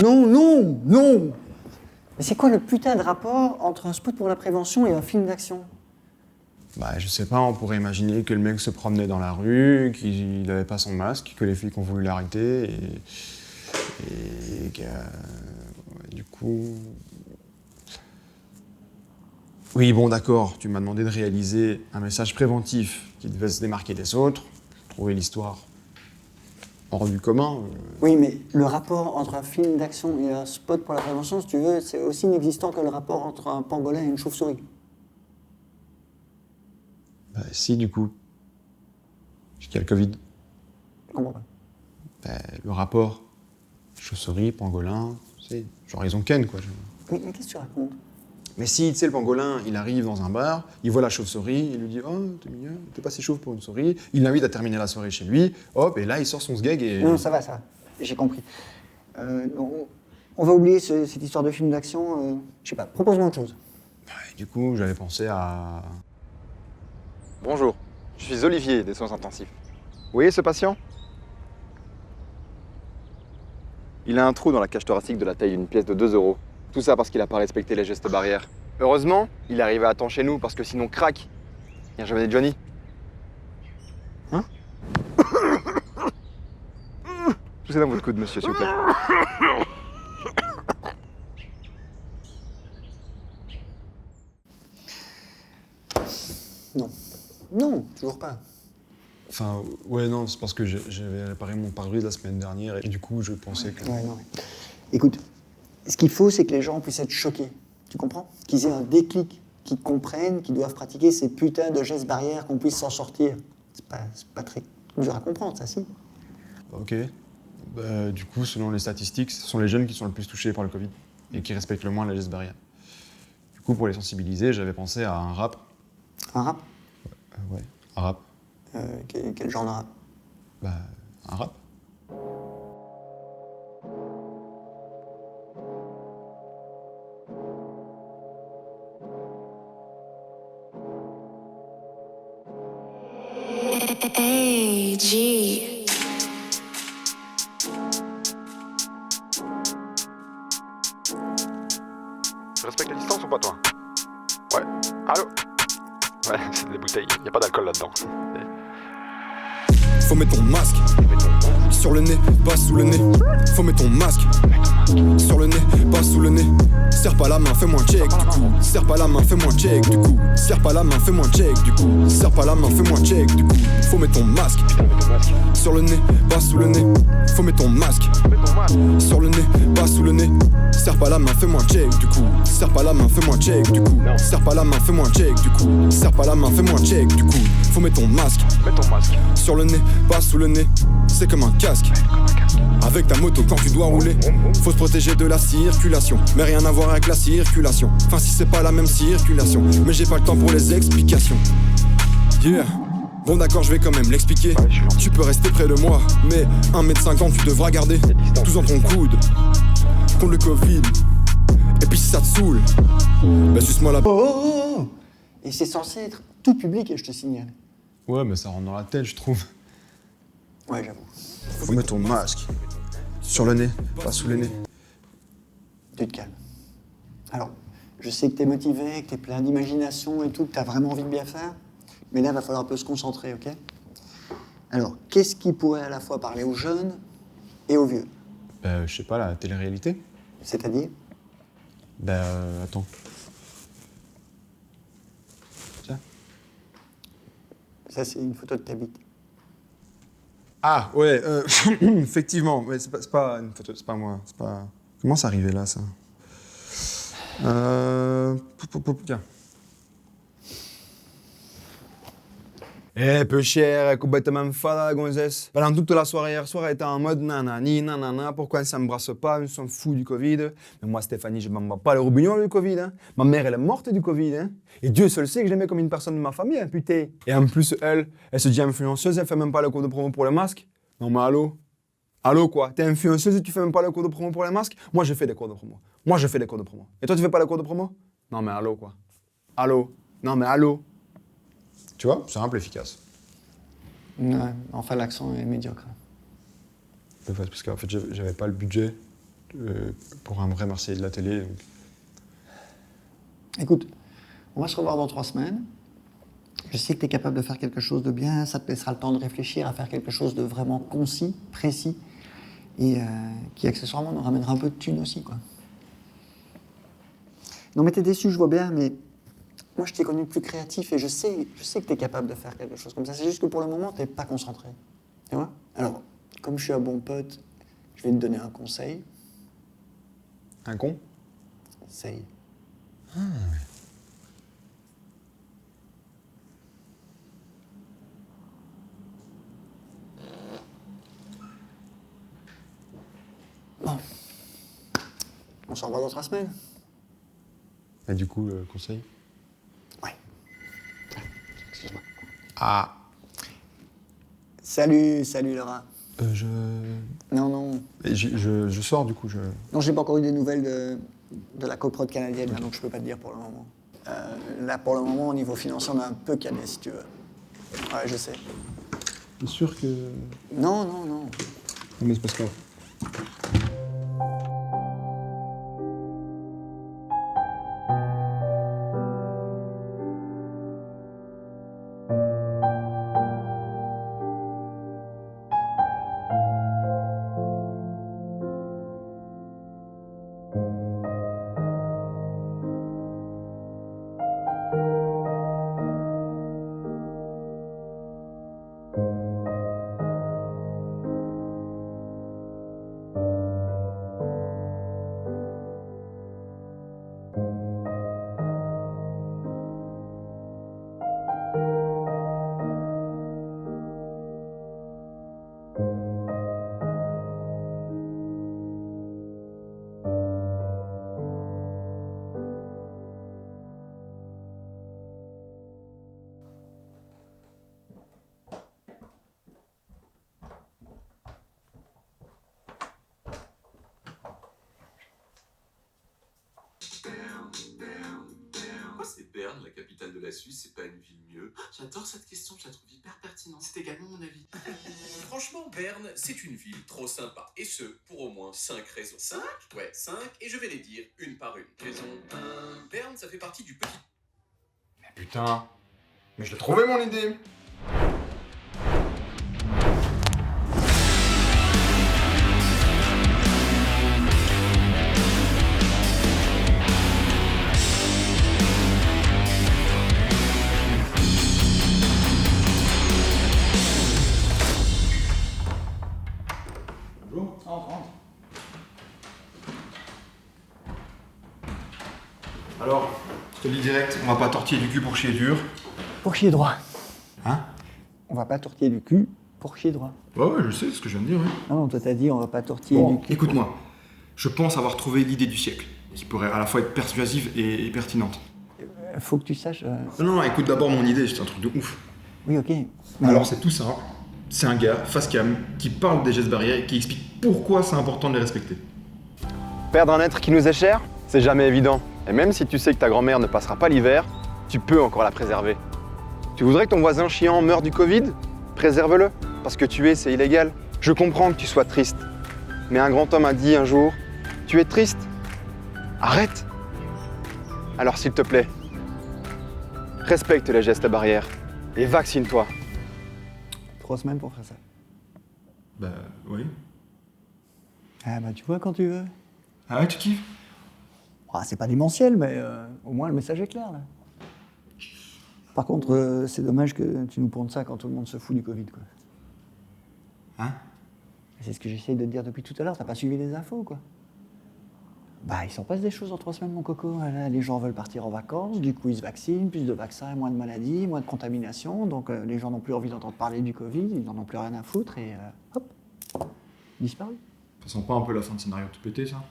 Non. Mais c'est quoi le putain de rapport entre un spot pour la prévention et un film d'action? Bah, je sais pas, on pourrait imaginer que le mec se promenait dans la rue, qu'il n'avait pas son masque, que les flics ont voulu l'arrêter et que, du coup... Oui, bon, d'accord, tu m'as demandé de réaliser un message préventif qui devait se démarquer des autres, trouver l'histoire hors du commun. Oui, mais le rapport entre un film d'action et un spot pour la prévention, si tu veux, c'est aussi inexistant que le rapport entre un pangolin et une chauve-souris. Bah, si, du coup. Puisqu'il y a le Covid. Je comprends pas. Bah, le rapport chauve-souris, pangolin, c'est genre ils ont ken, quoi. Mais qu'est-ce que tu racontes? Mais si, tu sais, le pangolin, il arrive dans un bar, il voit la chauve-souris, il lui dit « Oh, t'es mignon, t'es pas si chauve pour une souris ». Il l'invite à terminer la soirée chez lui, hop, et là, il sort son sgeg et... Non, ça va, j'ai compris. On va oublier cette histoire de film d'action. Je sais pas, propose-moi autre chose. Ouais, du coup, j'avais pensé à... Bonjour, je suis Olivier des soins intensifs. Vous voyez ce patient? Il a un trou dans la cage thoracique de la taille d'une pièce de 2 €. Tout ça parce qu'il n'a pas respecté les gestes barrières. Heureusement, il est arrivé à temps chez nous parce que sinon, crac, il n'y a jamais de Johnny. Hein? Poussez dans votre coude, monsieur, s'il vous plaît. Non, toujours pas. Enfin, ouais, non, c'est parce que j'avais réparé mon pare-brise la semaine dernière et du coup, je pensais que... Ouais, non. Écoute, ce qu'il faut, c'est que les gens puissent être choqués. Tu comprends? Qu'ils aient un déclic, qu'ils comprennent, qu'ils doivent pratiquer ces putains de gestes barrières, qu'on puisse s'en sortir. C'est pas très dur à comprendre, ça, si. Ok. Bah, du coup, selon les statistiques, ce sont les jeunes qui sont le plus touchés par le Covid et qui respectent le moins la gestes barrières. Du coup, pour les sensibiliser, j'avais pensé à un rap. Un rap? Ouais, un rap. Quel genre de rap? Bah, un rap. Hey, G. Tu respectes les distances ou pas, toi? Ouais. Allô? Ouais, c'est des bouteilles, y a pas d'alcool là-dedans. Faut mettre ton masque sur le nez, pas sous le nez. Faut mettre ton masque sur le nez, pas sous le nez. Serre pas la main, fais-moi un check du coup. Serre pas la main, fais-moi un check du coup. Serre pas la main, fais-moi un check du coup. Serre pas la main, fais-moi un check du coup. Faut mettre ton masque sur le nez, pas sous le nez. Faut mettre ton masque sur le nez, pas sous le nez. Serre pas la main, fais-moi un check du coup. Serre pas la main, fais-moi un check du coup. Serre pas la main, fais-moi un check du coup. Serre pas la main, fais-moi un check du coup. Faut mettre ton masque sur le nez, pas sous le nez. C'est comme un casque. Avec ta moto quand tu dois rouler, faut se protéger de la circulation, mais rien à voir avec la circulation. Enfin si c'est pas la même circulation, mais j'ai pas le temps pour les explications. Yeah. Bon d'accord, je vais quand même l'expliquer. Tu peux rester près de moi, mais 1m50 tu devras garder tout dans ton coude contre le Covid. Et puis si ça te saoule, bah suce-moi la... Oh. Et c'est censé être tout public, et je te signale. Ouais, mais ça rentre dans la tête, je trouve. Ouais, j'avoue. Faut mettre ton masque sur le nez, pas sous le nez. Tu te calmes. Alors, je sais que t'es motivé, que t'es plein d'imagination et tout, que t'as vraiment envie de bien faire, mais là, il va falloir un peu se concentrer, ok? Alors, qu'est-ce qui pourrait à la fois parler aux jeunes et aux vieux? Bah, je sais pas, la télé-réalité. C'est-à-dire? Bah, attends. Tiens. Ça, c'est une photo de ta bite. Ah, ouais, effectivement, ouais, c'est pas une photo, c'est pas moi, c'est pas... Comment c'est arrivé là, ça? Tiens. Peu cher, complètement fada, gonzesse. Pendant toute la soirée hier soir, elle était en mode nanani, nanana, pourquoi elle s'embrasse pas, ils sont fous du Covid. Mais moi, Stéphanie, je m'en bats pas le roubignon du Covid. Hein. Ma mère, elle est morte du Covid. Hein. Et Dieu seul sait que je l'aimais comme une personne de ma famille, hein, putain. Et en plus, elle se dit influenceuse, elle fait même pas le cours de promo pour le masque. Non mais allô? Allô quoi? T'es influenceuse et tu fais même pas le cours de promo pour les masques? Moi, je fais des cours de promo. Moi, je fais des cours de promo. Et toi, tu fais pas le cours de promo? Non mais allô quoi? Allô? Non mais allô? Tu vois, simple, efficace. Ouais, enfin, l'accent est médiocre. Parce qu'en fait, j'avais pas le budget pour un vrai Marseillais de la télé. Donc. Écoute, on va se revoir dans 3 semaines. Je sais que tu es capable de faire quelque chose de bien, ça te laissera le temps de réfléchir à faire quelque chose de vraiment concis, précis, et qui accessoirement nous ramènera un peu de thunes aussi, quoi. Non mais t'es déçu, je vois bien, mais moi je t'ai connu plus créatif et je sais que t'es capable de faire quelque chose comme ça. C'est juste que pour le moment, t'es pas concentré. Tu vois? Alors, comme je suis un bon pote, je vais te donner un conseil. Un con? Essaye. Bon. On s'en revoit dans 3 semaines. Et du coup, conseil? Ouais. Excuse-moi. Ah. Salut Laura. Je... Non. Et je sors du coup, Non, j'ai pas encore eu des nouvelles de la coprod canadienne, là, donc je peux pas te dire pour le moment. Là, pour le moment, au niveau financier, on a un peu calé, si tu veux. Ouais, je sais. T'es sûr que... Non. Non mais c'est parce que... Pourquoi c'est Berne, la capitale de la Suisse, c'est pas une ville mieux? J'adore cette question, je la trouve hyper pertinente. C'est également mon avis. Franchement, Berne, c'est une ville trop sympa. Et ce, pour au moins 5 raisons. 5? Ouais, 5, et je vais les dire une par une. Raison 1. Berne, ça fait partie du petit... Mais putain. Mais je l'ai trouvé mon idée. Bonjour. Rentre. Alors, je te le dis direct, on va pas tortiller du cul pour chier dur. Pour chier droit. Hein? On va pas tortiller du cul pour chier droit. Ouais, je sais ce que je viens de dire, ouais. Non, toi t'as dit on va pas tortiller Bon, du cul. écoute-moi. Je pense avoir trouvé l'idée du siècle, qui pourrait à la fois être persuasive et pertinente. Faut que tu saches... Non, écoute d'abord mon idée, c'est un truc de ouf. Oui, ok. Mais Alors c'est tout simple. C'est un gars, face cam, qui parle des gestes barrières et qui explique pourquoi c'est important de les respecter. Perdre un être qui nous est cher, c'est jamais évident. Et même si tu sais que ta grand-mère ne passera pas l'hiver, tu peux encore la préserver. Tu voudrais que ton voisin chiant meure du Covid? Préserve-le. Parce que tuer, c'est illégal. Je comprends que tu sois triste. Mais un grand homme a dit un jour, tu es triste? Arrête! Alors s'il te plaît, respecte les gestes barrières et vaccine-toi. 3 semaines pour faire ça. Bah, oui. Ah bah tu vois quand tu veux. Ah ouais, tu kiffes? Ah, c'est pas démentiel, mais au moins le message est clair, là. Par contre, c'est dommage que tu nous pondes ça quand tout le monde se fout du Covid, quoi. Hein? C'est ce que j'essaye de te dire depuis tout à l'heure, t'as pas suivi les infos, quoi. Bah, il s'en passe des choses en 3 semaines, mon coco. Voilà, les gens veulent partir en vacances, du coup ils se vaccinent, plus de vaccins, moins de maladies, moins de contamination, donc les gens n'ont plus envie d'entendre parler du Covid, ils n'en ont plus rien à foutre, et hop, disparu. Ça sent pas un peu la fin de scénario tout pété, ça?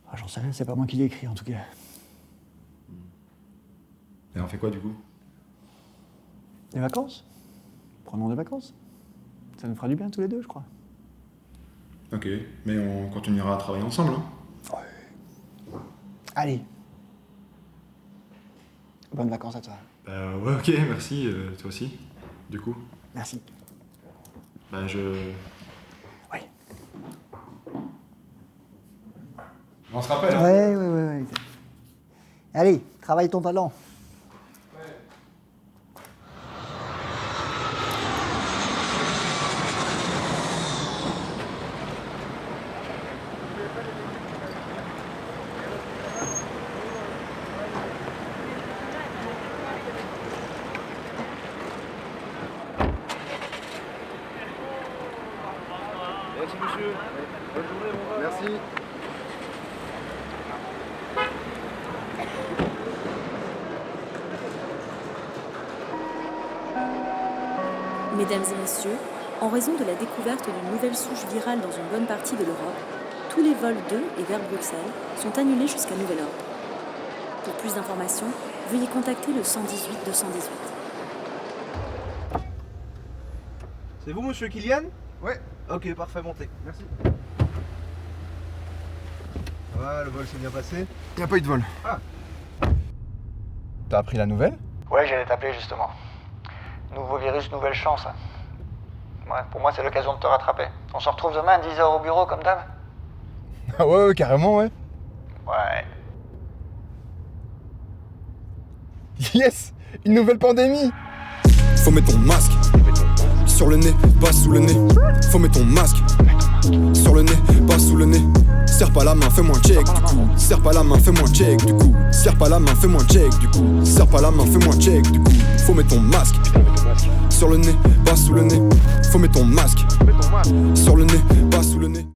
Ah, j'en sais rien, c'est pas moi qui l'ai écrit, en tout cas. Et on fait quoi, du coup? Des vacances? Prenons des vacances. Ça nous fera du bien tous les deux, je crois. Ok, mais on continuera à travailler ensemble, hein? Allez. Bonnes vacances à toi. Bah ouais, ok, merci, toi aussi, du coup. Merci. Bah Oui. On se rappelle. Ouais. Allez, travaille ton talent. Merci monsieur. Bonne journée, bon vent. Merci. Mesdames et messieurs, en raison de la découverte d'une nouvelle souche virale dans une bonne partie de l'Europe, tous les vols de et vers Bruxelles sont annulés jusqu'à nouvel ordre. Pour plus d'informations, veuillez contacter le 118 218. C'est vous, monsieur Kylian? Ouais. Ok, parfait, montez. Merci. Ouais, le vol s'est bien passé. Il n'y a pas eu de vol. Ah. T'as appris la nouvelle? Ouais, j'allais t'appeler justement. Nouveau virus, nouvelle chance. Ouais, pour moi, c'est l'occasion de te rattraper. On se retrouve demain à 10h au bureau, comme d'hab? Ah ouais, carrément, ouais. Ouais. Yes! Une nouvelle pandémie! Faut mettre ton masque sur le nez, pas sous le nez. Faut mettre ton masque sur le nez, pas sous le nez. Serre pas la main, fais-moi un check du coup. Serre pas la main, fais-moi un check du coup. Serre pas la main, fais-moi un check du coup. Serre pas la main, fais-moi un check du coup. Faut mettre ton masque sur le nez, pas sous le nez. Faut mettre ton masque sur le nez, pas sous le nez.